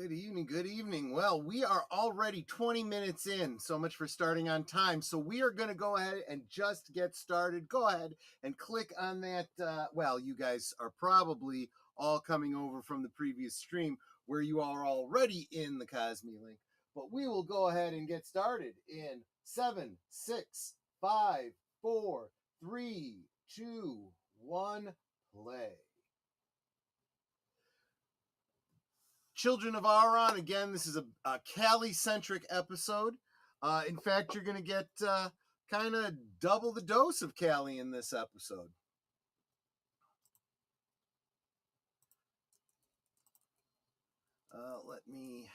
Good evening, good evening. Well, we are already 20 minutes in. So much for starting on time. So we are going to go ahead and just get started. Go ahead and click on that. Well, you guys are probably all coming over from the previous stream where you are already in the Cosme link. But we will go ahead and get started in 7, 6, 5, 4, 3, 2, 1, play. Children of Auron, again, this is a Cali-centric episode. In fact, you're going to get kind of double the dose of Cali in this episode. Let me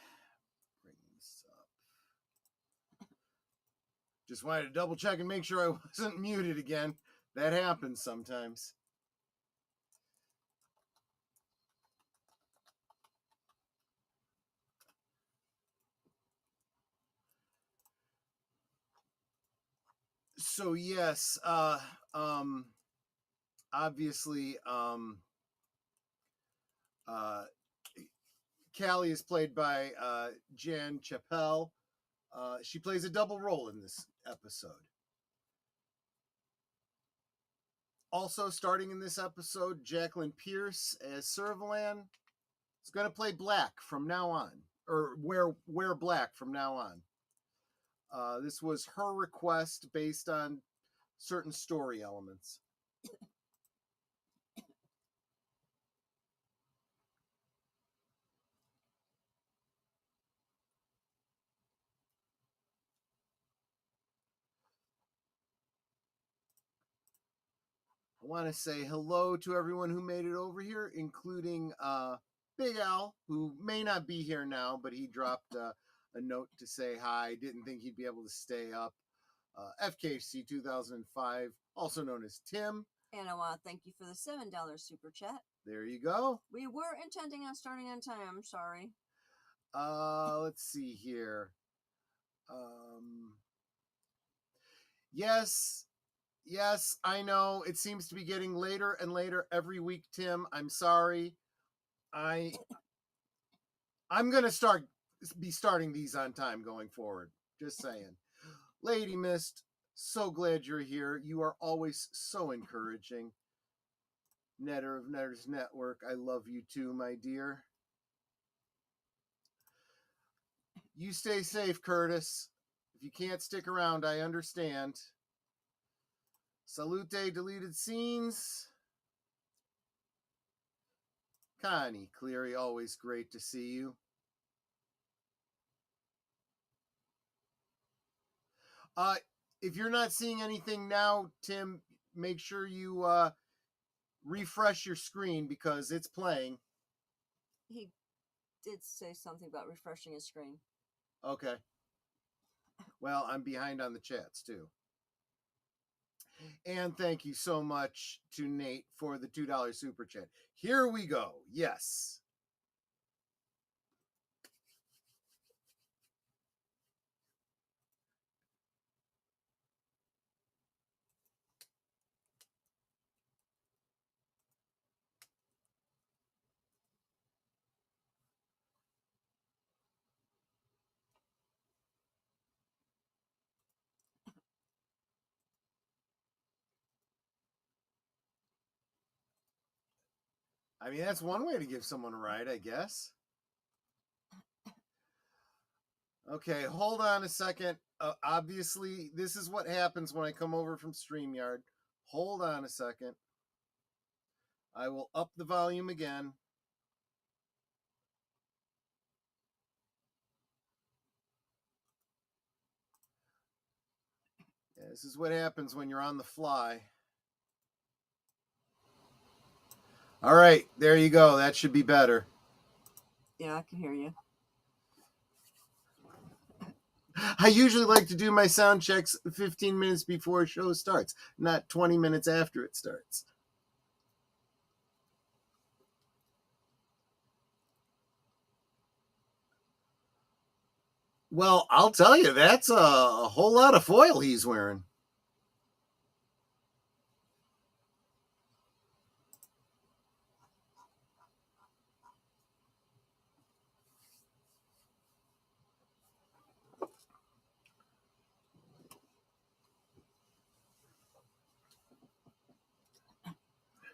bring this up. Just wanted to double check and make sure I wasn't muted again. That happens sometimes. So yes, obviously, Callie is played by Jan Chappelle. She plays a double role in this episode. Also starting in this episode, Jacqueline Pierce as Servalan is going to play Black from now on, or wear Black from now on. This was her request based on certain story elements. I want to say hello to everyone who made it over here, including Big Al, who may not be here now, but he dropped a note to say hi. Didn't think he'd be able to stay up. FKC 2005, also known as Tim. And I want to thank you for the $7 super chat. There you go. We were intending on starting on time. I'm sorry. Let's see here. Yes, I know. It seems to be getting later and later every week, Tim. I'm sorry. I'm going to be starting these on time going forward. Just saying. Lady Mist, so glad you're here. You are always so encouraging. Netter of Netters Network, I love you too, my dear. You stay safe, Curtis. If you can't stick around, I understand. Salute, deleted scenes. Connie Cleary, always great to see you. If you're not seeing anything now, Tim, make sure you refresh your screen because it's playing. He did say something about refreshing his screen. Okay. Well, I'm behind on the chats too. And thank you so much to Nate for the $2 super chat. Here we go. Yes. I mean, that's one way to give someone a ride, I guess. Okay, hold on a second. Obviously, this is what happens when I come over from StreamYard. Hold on a second. I will up the volume again. Yeah, this is what happens when you're on the fly. All right, there you go. That should be better. Yeah, I can hear you. I usually like to do my sound checks 15 minutes before a show starts, not 20 minutes after it starts. Well, I'll tell you, that's a whole lot of foil he's wearing.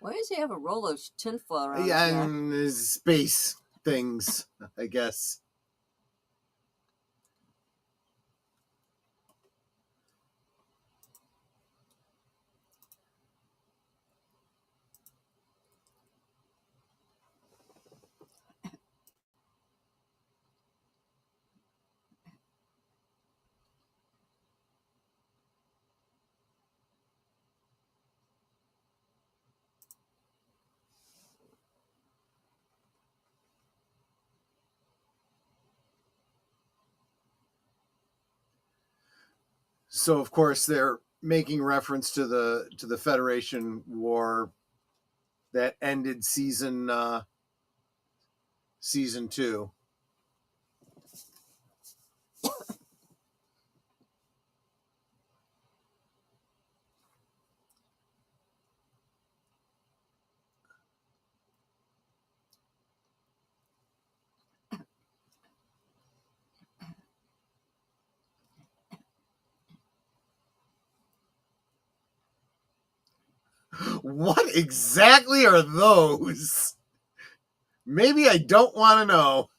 Why does he have a roll of tinfoil around Yeah, his neck? and his space things, I guess. So of course they're making reference to the Federation War that ended season 2. What exactly are those? Maybe I don't want to know.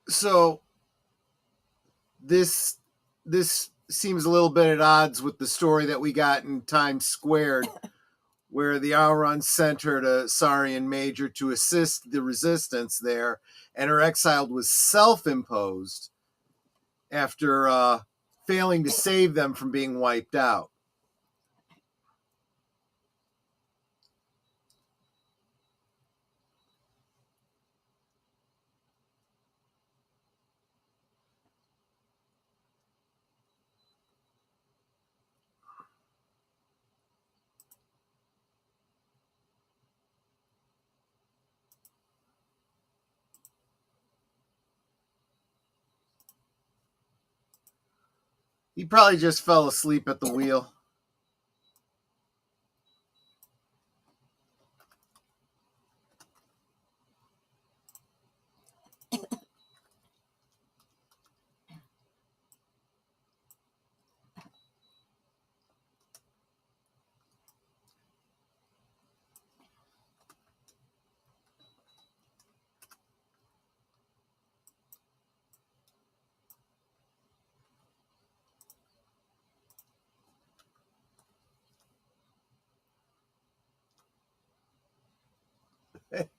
So this seems a little bit at odds with the story that we got in Times Squared, where the Auron sent her to Saurian Major to assist the resistance there, and her exile was self-imposed after failing to save them from being wiped out. He probably just fell asleep at the wheel.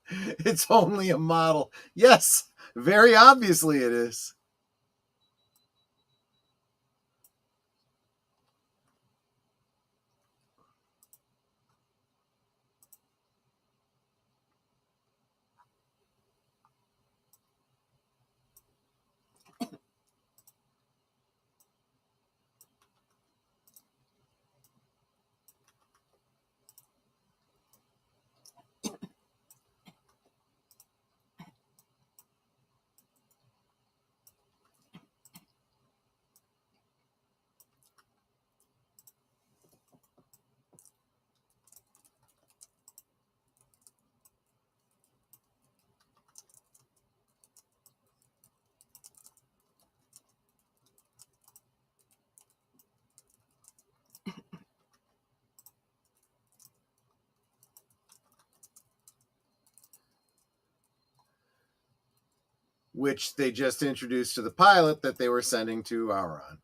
It's only a model. Yes, very obviously it is. Which they just introduced to the pilot that they were sending to Auron.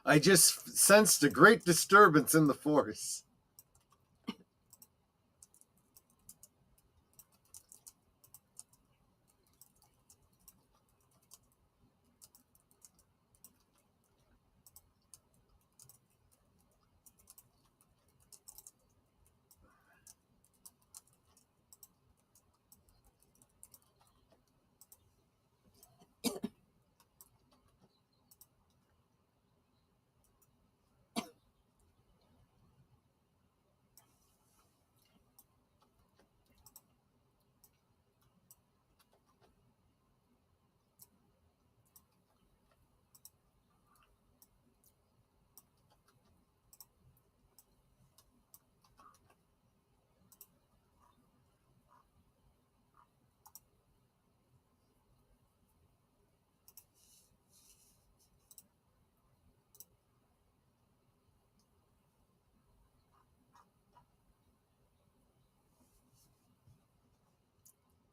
I just sensed a great disturbance in the force.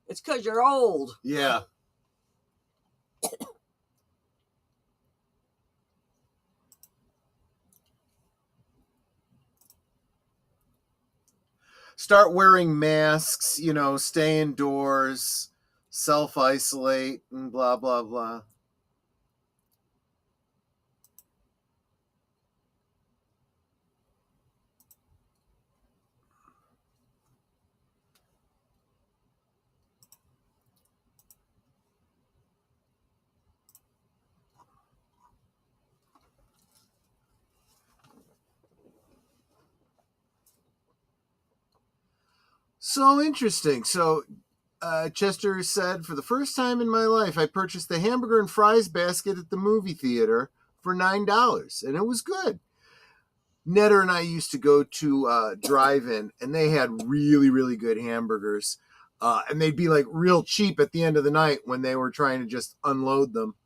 It's because you're old. Yeah. Start wearing masks, you know, stay indoors, self-isolate, and blah, blah, blah. So interesting. So Chester said, for the first time in my life, I purchased the hamburger and fries basket at the movie theater for $9, and it was good. Netter and I used to go to drive-in, and they had really, really good hamburgers. And they'd be like real cheap at the end of the night when they were trying to just unload them.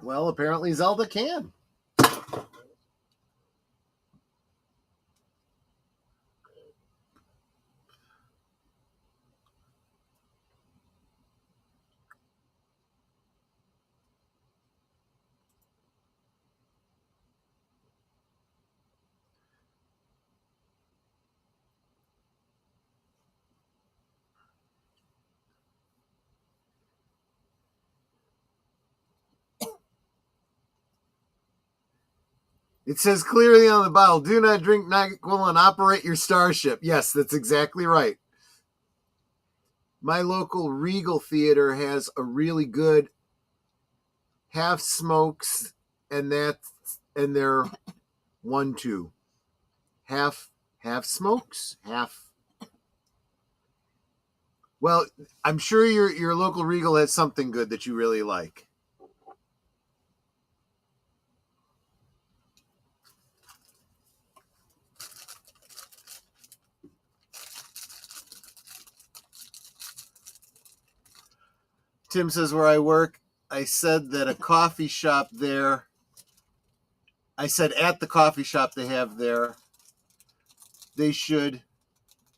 Well, apparently Zelda can. It says clearly on the bottle, do not drink NyQuil and operate your starship. Yes, that's exactly right. My local Regal Theater has a really good half smokes, and they're 1-2. Half smokes, half. Well, I'm sure your local Regal has something good that you really like. Tim says, where I work, I said that a coffee shop there, I said at the coffee shop they have there, they should,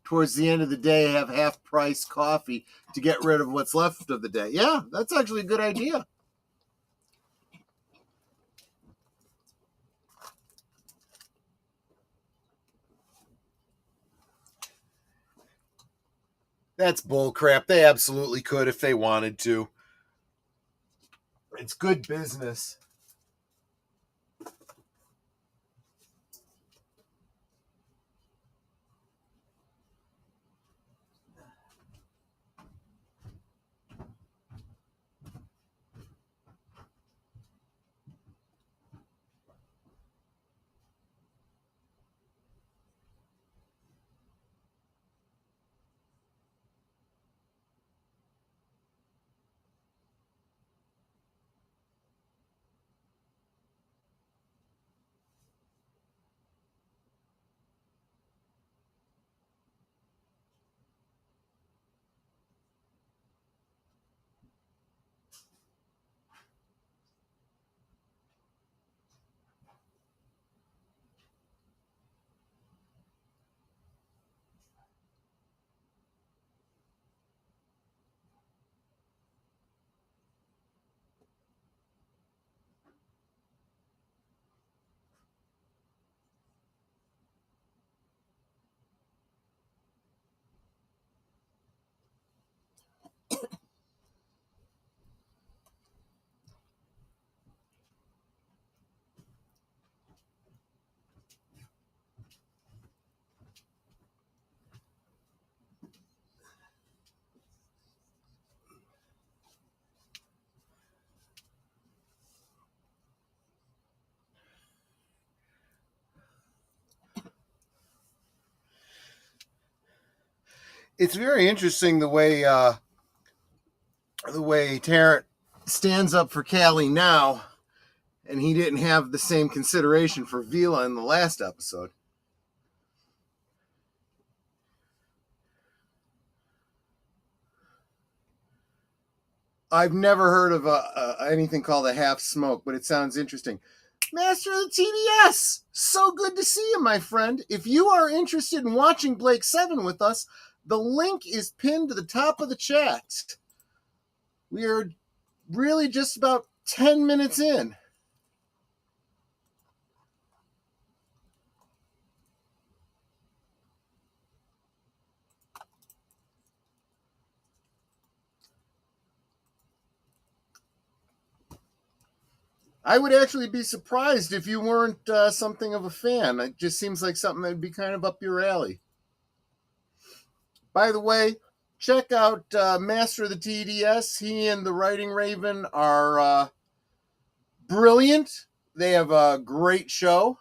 towards the end of the day, have half price coffee to get rid of what's left of the day. Yeah, that's actually a good idea. That's bullcrap. They absolutely could if they wanted to. It's good business. It's very interesting the way Tarrant stands up for Callie now, and he didn't have the same consideration for Vila in the last episode. I've never heard of anything called a half smoke, but it sounds interesting. Master of the TDS, so good to see you, my friend. If you are interested in watching Blake 7 with us, the link is pinned to the top of the chat. We are really just about 10 minutes in. I would actually be surprised if you weren't something of a fan. It just seems like something that would be kind of up your alley. By the way, check out Master of the TDS. He and the Writing Raven are brilliant. They have a great show.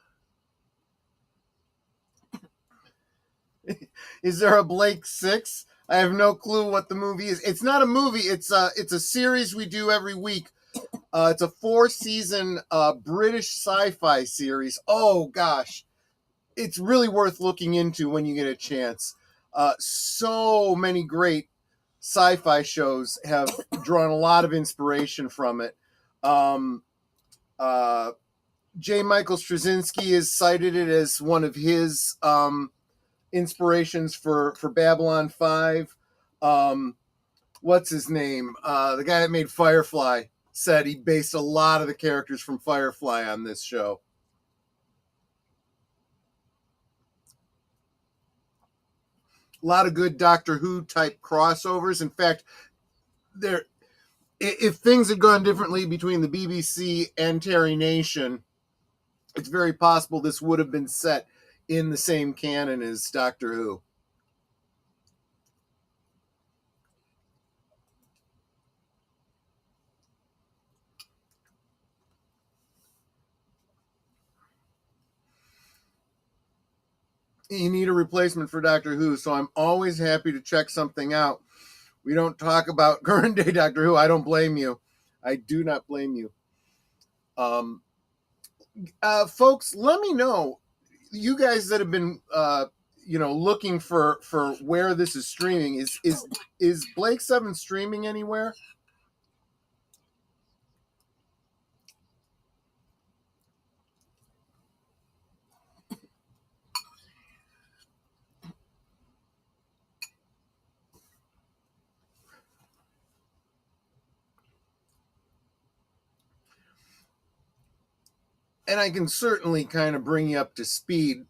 Is there a Blake 6? I have no clue what the movie is. It's not a movie. It's a series we do every week. It's a 4-season British sci-fi series. Oh, gosh. It's really worth looking into when you get a chance. So many great sci-fi shows have drawn a lot of inspiration from it. J. Michael Straczynski has cited it as one of his inspirations for Babylon 5. What's his name? The guy that made Firefly said he based a lot of the characters from Firefly on this show. A lot of good Doctor Who type crossovers. In fact, if things had gone differently between the BBC and Terry Nation, it's very possible this would have been set in the same canon as Doctor Who. You need a replacement for Doctor Who, so I'm always happy to check something out. We don't talk about current day Doctor Who. I don't blame you. I do not blame you. Folks, let me know. You guys that have been, looking for where this is streaming. Is Blake 7 streaming anywhere? And I can certainly kind of bring you up to speed.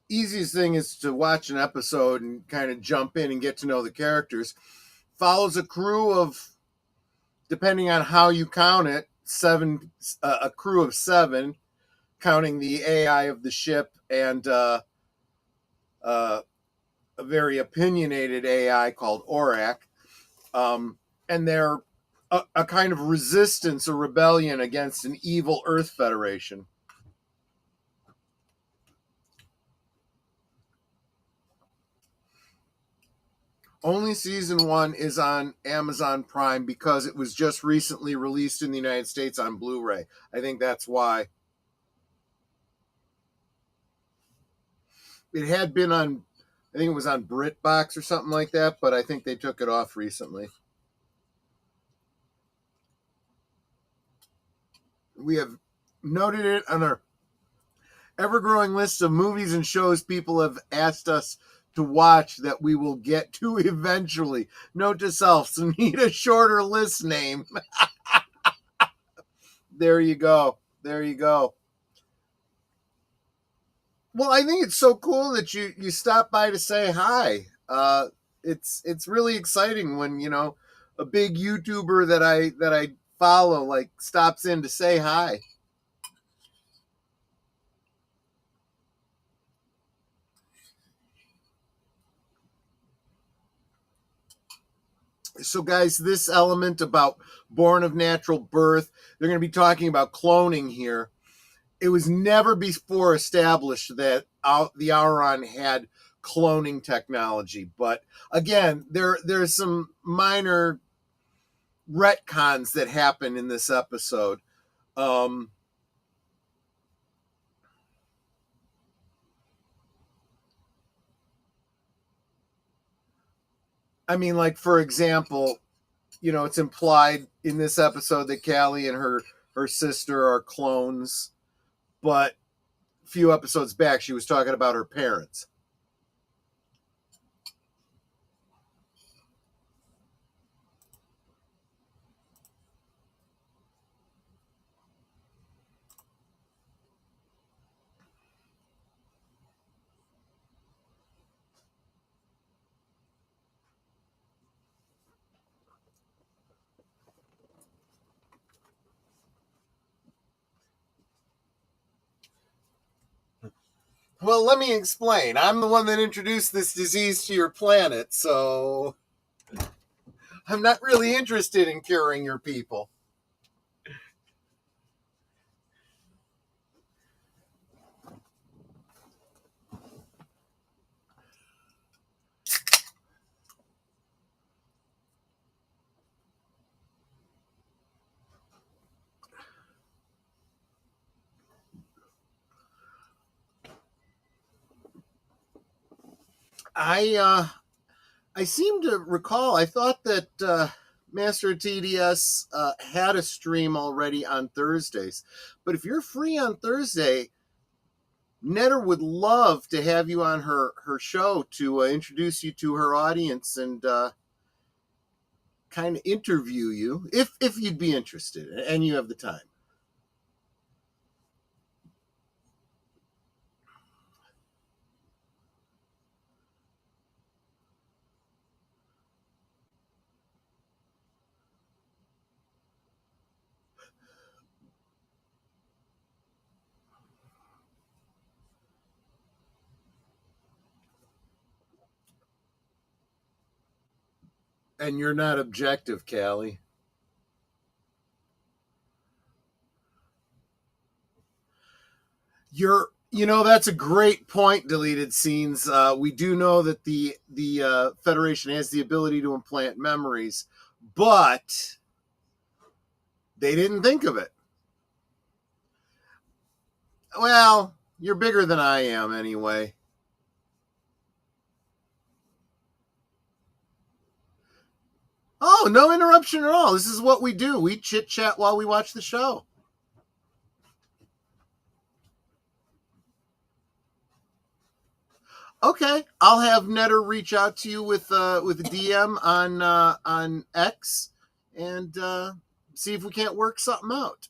Easiest thing is to watch an episode and kind of jump in and get to know the characters. Follows a crew of, depending on how you count it, a crew of 7, counting the AI of the ship and a very opinionated AI called Auron. And they're a kind of resistance or rebellion against an evil Earth Federation. Only season 1 is on Amazon Prime because it was just recently released in the United States on Blu-ray. I think that's why. It had been on, I think it was on BritBox or something like that, but I think they took it off recently. We have noted it on our ever-growing list of movies and shows people have asked us to watch that we will get to eventually. Note to self, so need a shorter list name. There you go. There you go. Well, I think it's so cool that you stop by to say hi. It's really exciting when, a big YouTuber that I follow like stops in to say hi. So, guys, this element about born of natural birth, they're going to be talking about cloning here. It was never before established that the Auron had cloning technology. But again, there's some minor retcons that happen in this episode. I mean, like, for example, you know, it's implied in this episode that Callie and her sister are clones, but a few episodes back she was talking about her parents. Well, let me explain. I'm the one that introduced this disease to your planet, so I'm not really interested in curing your people. I seem to recall, I thought that Master TDS had a stream already on Thursdays. But if you're free on Thursday, Netter would love to have you on her show to introduce you to her audience and kind of interview you, if you'd be interested and you have the time. And you're not objective, Callie. You know, that's a great point, deleted scenes. We do know that the Federation has the ability to implant memories, but they didn't think of it. Well, you're bigger than I am anyway. Oh, no interruption at all. This is what we do. We chit-chat while we watch the show. Okay, I'll have Netter reach out to you with a DM on X and see if we can't work something out.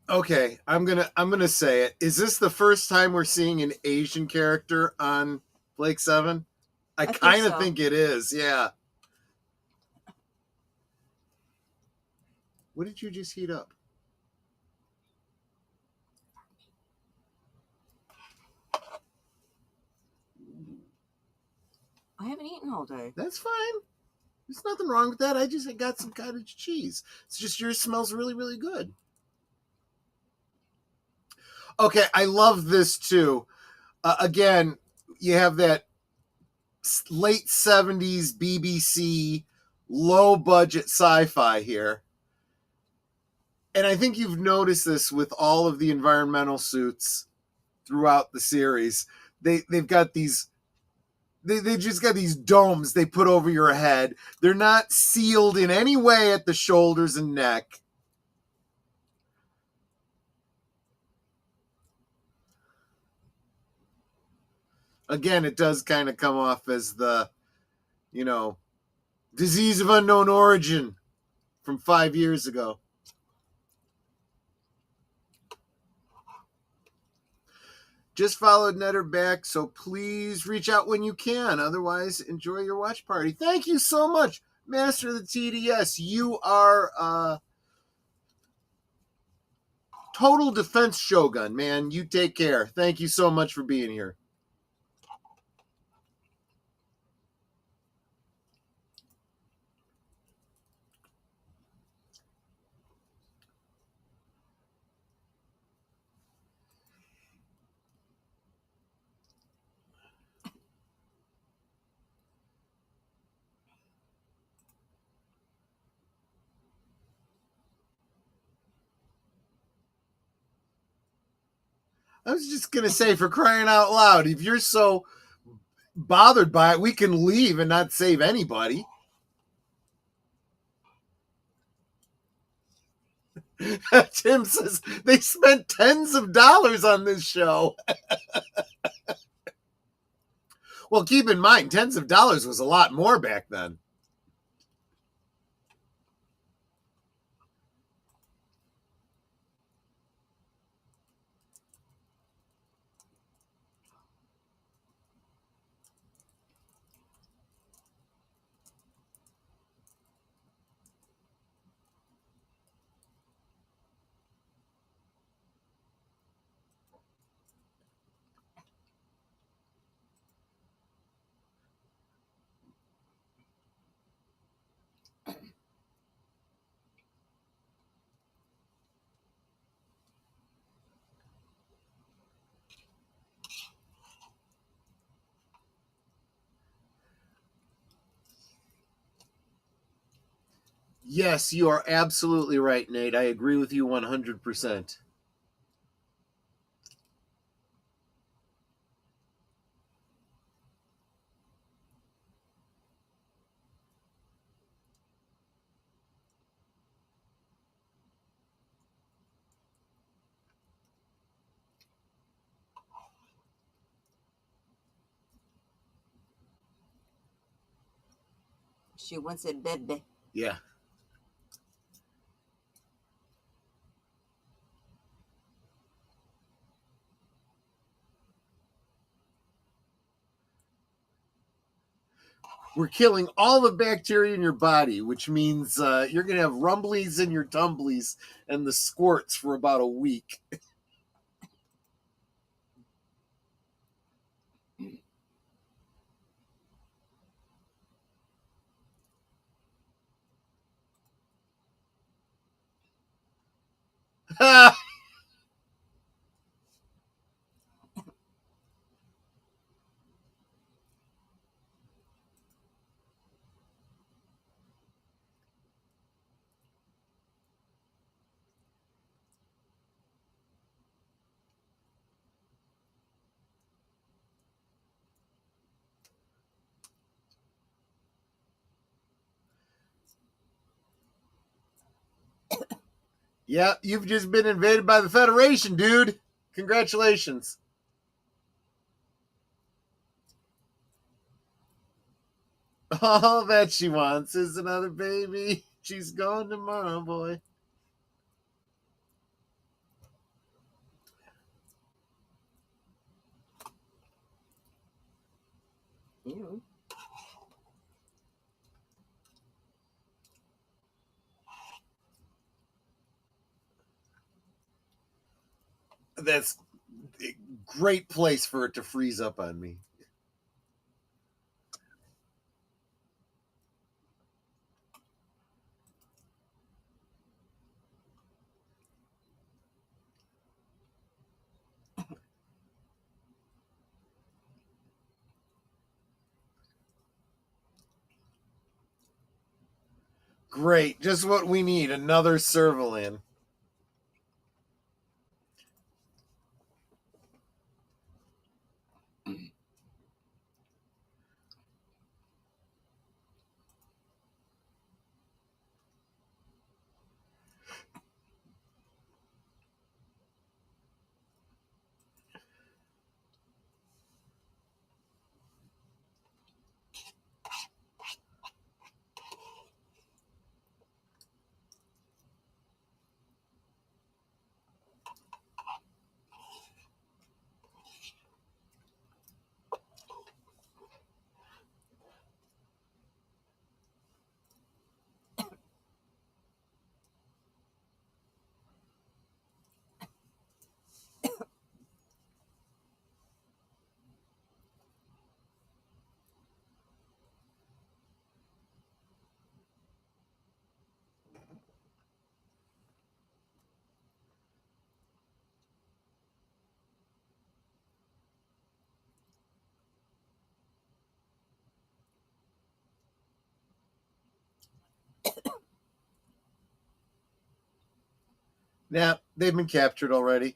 Okay, I'm gonna say it. Is this the first time we're seeing an Asian character on Blake 7? I kind of think it is, yeah. What did you just heat up? I haven't eaten all day. That's fine. There's nothing wrong with that. I just got some cottage cheese. It's just yours smells really, really good. Okay, I love this too. Again, you have that late 70s BBC low budget sci-fi here. And I think you've noticed this with all of the environmental suits throughout the series. They've got these they just got these domes they put over your head. They're not sealed in any way at the shoulders and neck. Again, it does kind of come off as the, you know, disease of unknown origin from 5 years ago. Just followed Netter back, so please reach out when you can. Otherwise, enjoy your watch party. Thank you so much, Master of the TDS. You are total defense shogun, man. You take care. Thank you so much for being here. I was just going to say, for crying out loud, if you're so bothered by it, we can leave and not save anybody. Tim says they spent tens of dollars on this show. Well, keep in mind, tens of dollars was a lot more back then. Yes, you are absolutely right, Nate. I agree with you 100%. She wants a bebe. Yeah. We're killing all the bacteria in your body, which means you're going to have rumblies in your tumblies and the squirts for about a week. Yeah, you've just been invaded by the Federation, dude. Congratulations. All that she wants is another baby. She's going tomorrow, boy. Ew. That's a great place for it to freeze up on me. Great. Just what we need. Another Servalan. Yeah, they've been captured already.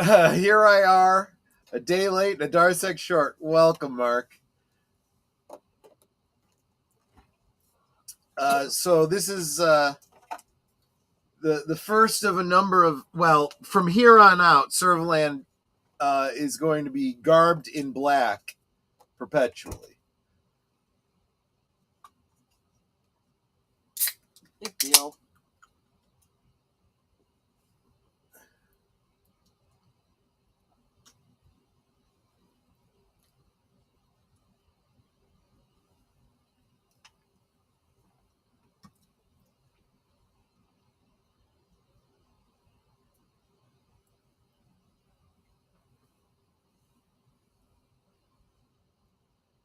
Here I are, a day late and a Darsek short. Welcome, Mark. So this is the first of a number of, well, from here on out, Servalan is going to be garbed in black perpetually. Big deal.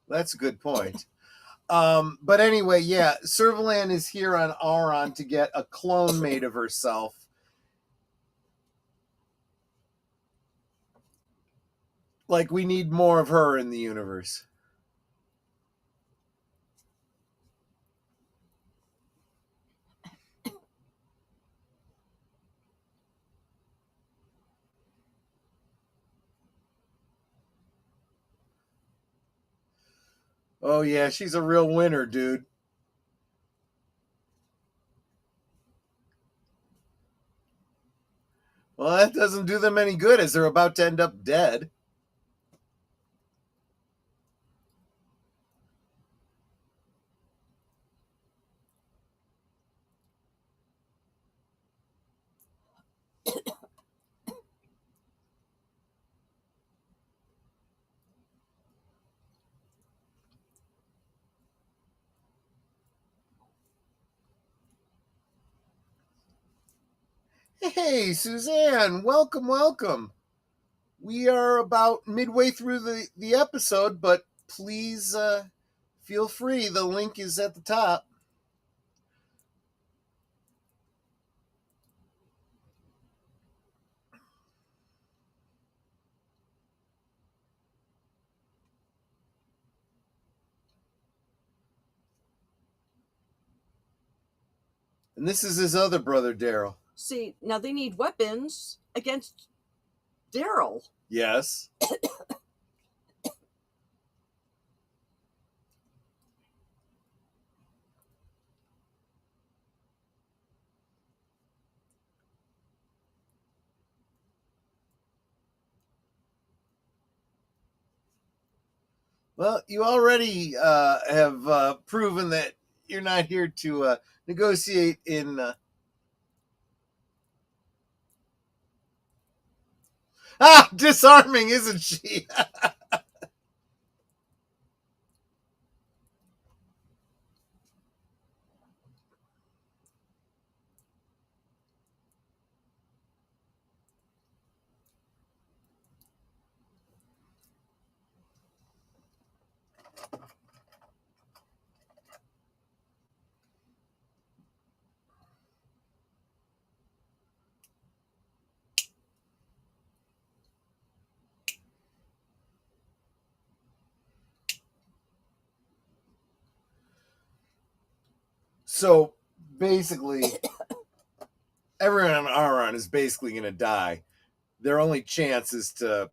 That's a good point. But anyway, yeah, Servalan is here on Auron to get a clone made of herself. Like, we need more of her in the universe. Oh, yeah, she's a real winner, dude. Well, that doesn't do them any good as they're about to end up dead. Hey, Suzanne, welcome, welcome. We are about midway through the episode, but please feel free. The link is at the top. And this is his other brother, Daryl. See, now they need weapons against Daryl. Yes. Well, you already have proven that you're not here to negotiate in... disarming, isn't she? So, basically, everyone on Auron is basically going to die. Their only chance is to,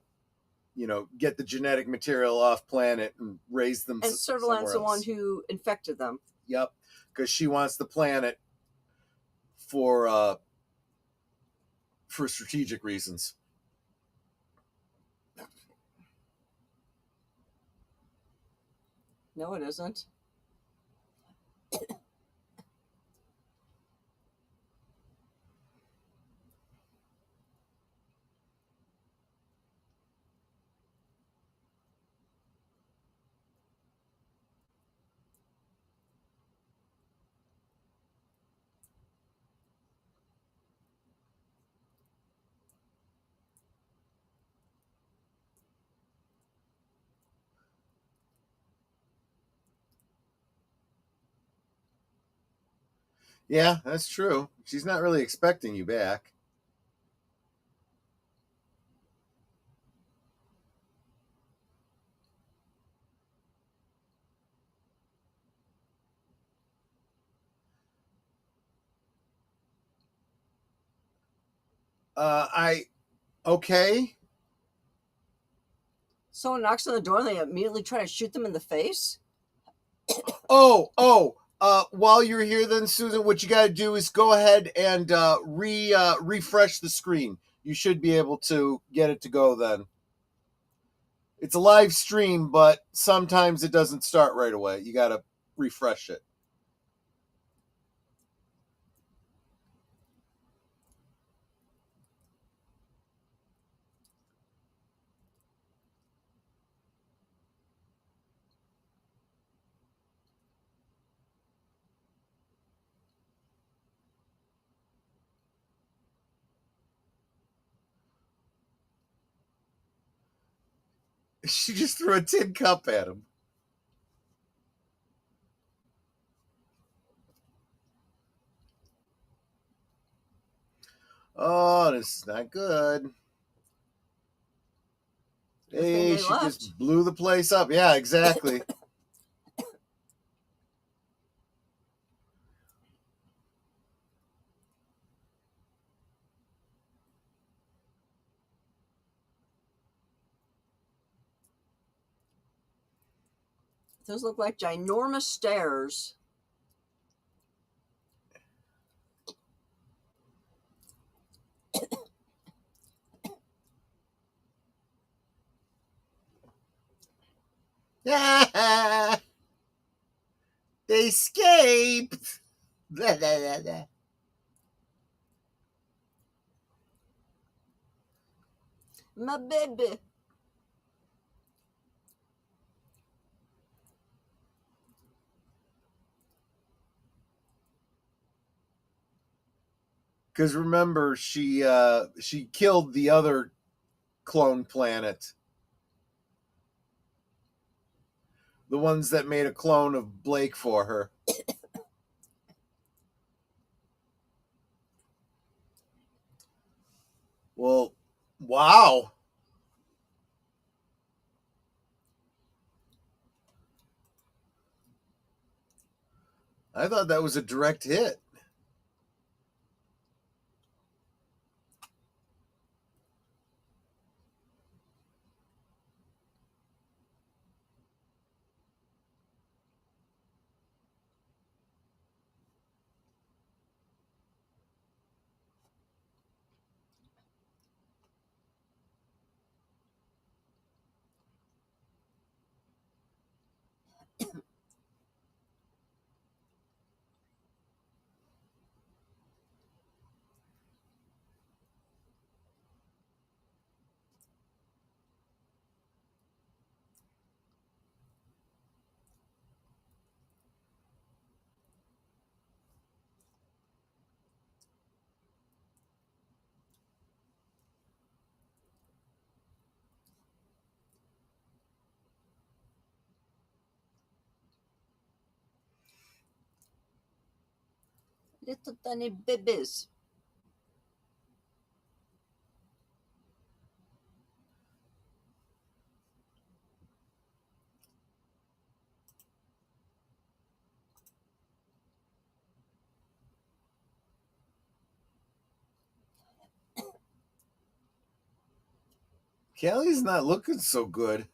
get the genetic material off planet and raise them. And Servalan's the one who infected them. Yep, because she wants the planet for strategic reasons. No, it isn't. Yeah, that's true. She's not really expecting you back. I Okay. Someone knocks on the door and they immediately try to shoot them in the face? While you're here then, Susan, what you got to do is go ahead and refresh the screen. You should be able to get it to go then. It's a live stream, but sometimes it doesn't start right away. You got to refresh it. She just threw a tin cup at him. Oh, this is not good. Hey, she just blew the place up. Yeah, exactly. Those look like ginormous stairs. They escaped. Blah, blah, blah, blah. My baby. Because remember, she killed the other clone planet. The ones that made a clone of Blake for her. Well, wow. I thought that was a direct hit. Little tiny babies. Kelly's not looking so good.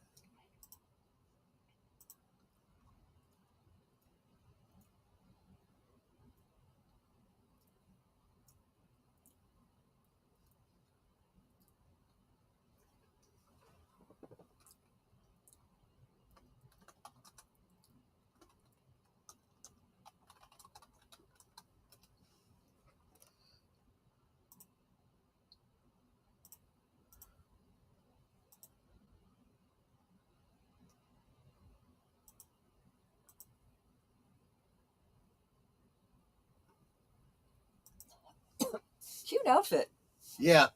Cute outfit. Yeah.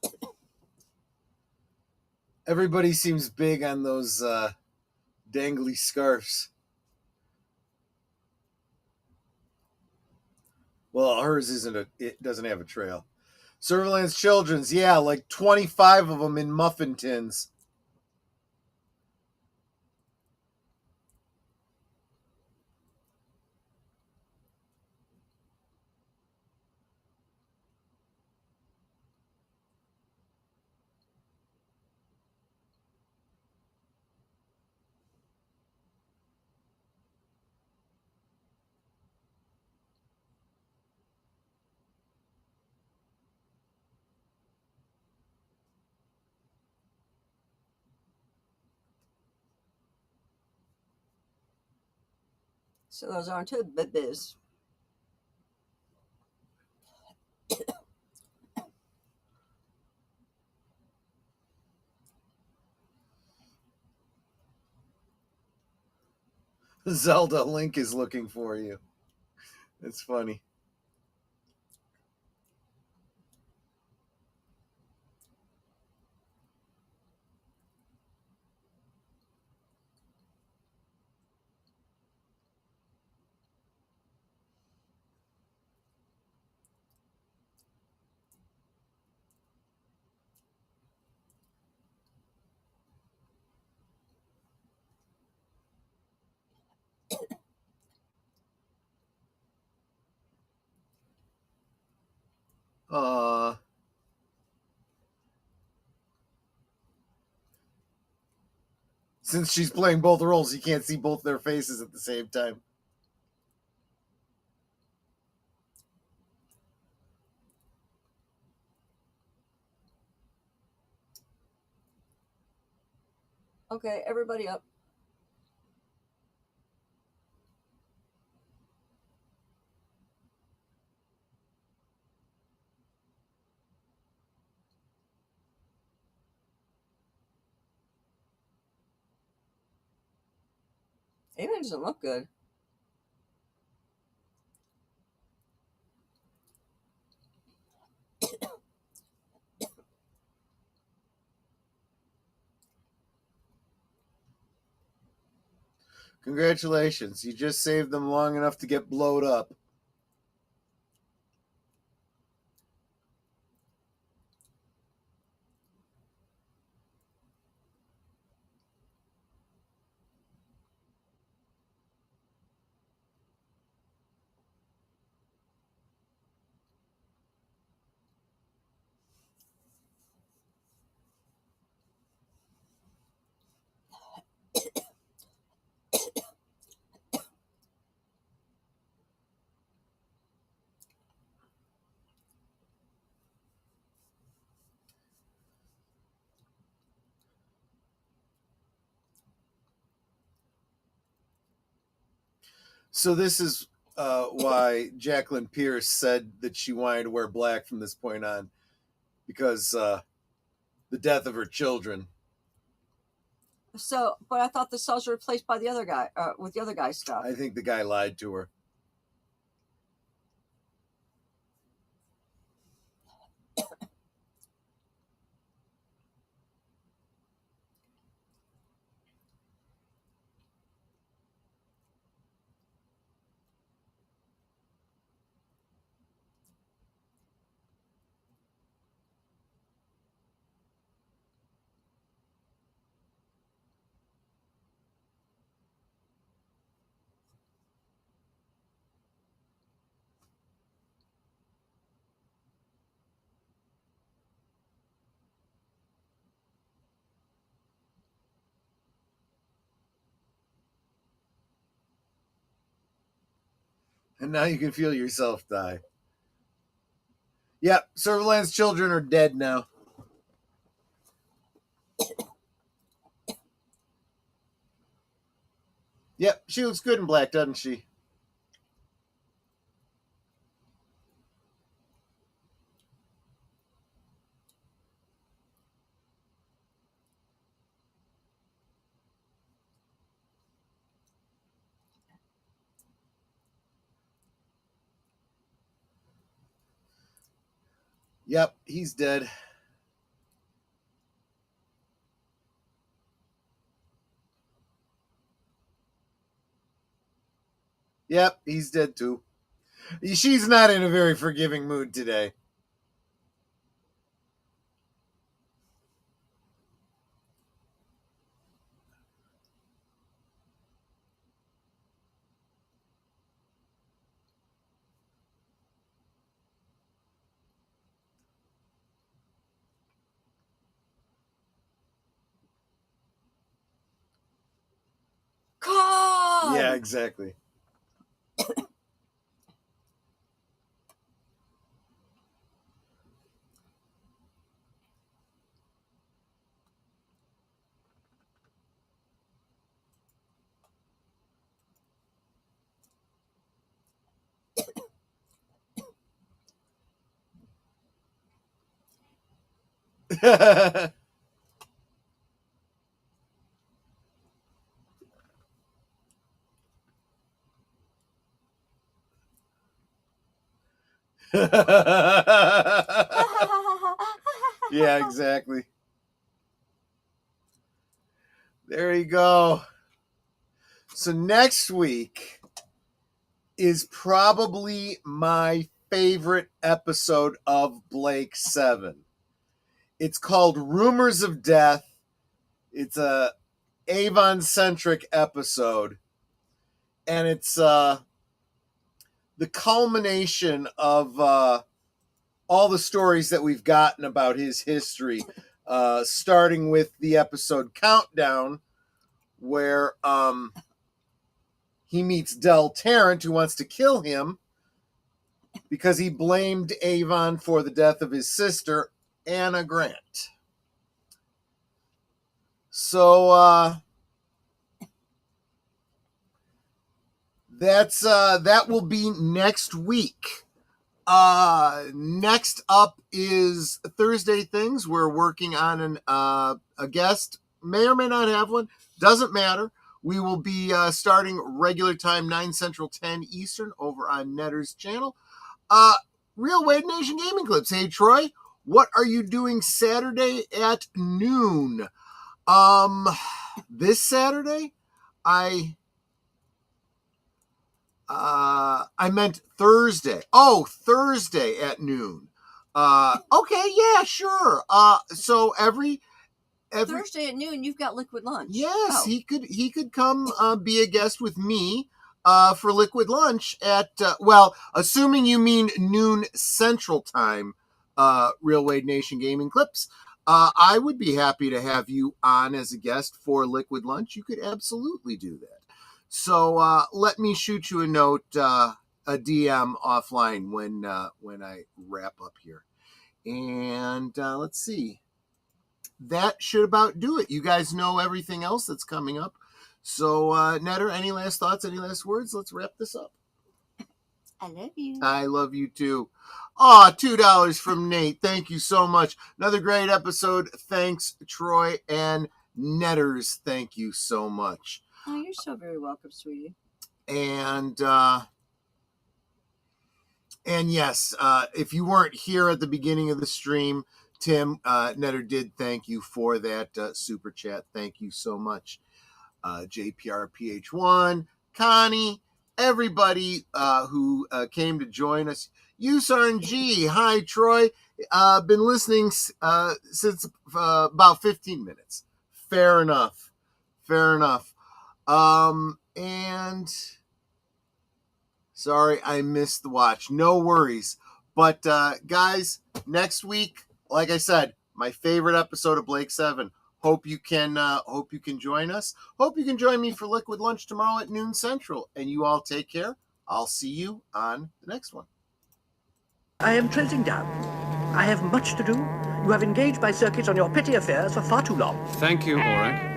Everybody seems big on those dangly scarves. Well, hers isn't it doesn't have a trail. Servalan's Children's, yeah, like 25 of them in muffin tins. So those aren't two babies. Zelda Link is looking for you. It's funny. Since she's playing both roles, you can't see both their faces at the same time. Okay, everybody up. Even doesn't look good. Congratulations. You just saved them long enough to get blowed up. So this is why Jacqueline Pierce said that she wanted to wear black from this point on, because the death of her children. So, but I thought the cells were replaced by the other guy with the other guy's stuff. I think the guy lied to her. And now you can feel yourself die. Yep, Servalan's children are dead now. Yep, she looks good in black, doesn't she? Yep, he's dead. Yep, he's dead too. She's not in a very forgiving mood today. God! Yeah, exactly. Yeah, exactly. There you go. So next week is probably my favorite episode of Blake 7. It's called Rumors of Death. It's a Avon-centric episode. And it's the culmination of all the stories that we've gotten about his history, starting with the episode Countdown, where he meets Del Tarrant, who wants to kill him because he blamed Avon for the death of his sister, Anna Grant. So that will be next week. Next up is Thursday Things. We're working on a guest. May or may not have one. Doesn't matter. We will be starting regular time, 9 Central, 10 Eastern, over on Netter's channel. Real Wade Nation Gaming Clips. Hey, Troy, what are you doing Saturday at noon? This Saturday? I meant Thursday. Oh, Thursday at noon. Okay, yeah, sure. So every Thursday at noon, you've got Liquid Lunch. Yes, he could come be a guest with me for Liquid Lunch at well, assuming you mean noon Central Time. Real Wade Nation Gaming Clips. I would be happy to have you on as a guest for Liquid Lunch. You could absolutely do that. So let me shoot you a note, a DM offline when I wrap up here. And let's see. That should about do it. You guys know everything else that's coming up. So, Netter, any last thoughts, any last words? Let's wrap this up. I love you. I love you too. Aw, $2 from Nate. Thank you so much. Another great episode. Thanks, Troy and Netters. Thank you so much. Oh, you're so very welcome, sweetie. And yes, if you weren't here at the beginning of the stream, Tim Netter did thank you for that super chat. Thank you so much. JPRPH1, Connie, everybody who came to join us. USRNG, hi, Troy. Been listening since about 15 minutes. Fair enough. Fair enough. And sorry, I missed the watch. No worries. But guys, next week, like I said, my favorite episode of Blake 7. Hope you can join us. Hope you can join me for Liquid Lunch tomorrow at noon Central. And you all take care. I'll see you on the next one. I am closing down. I have much to do. You have engaged my circuits on your petty affairs for far too long. Thank you, Auron.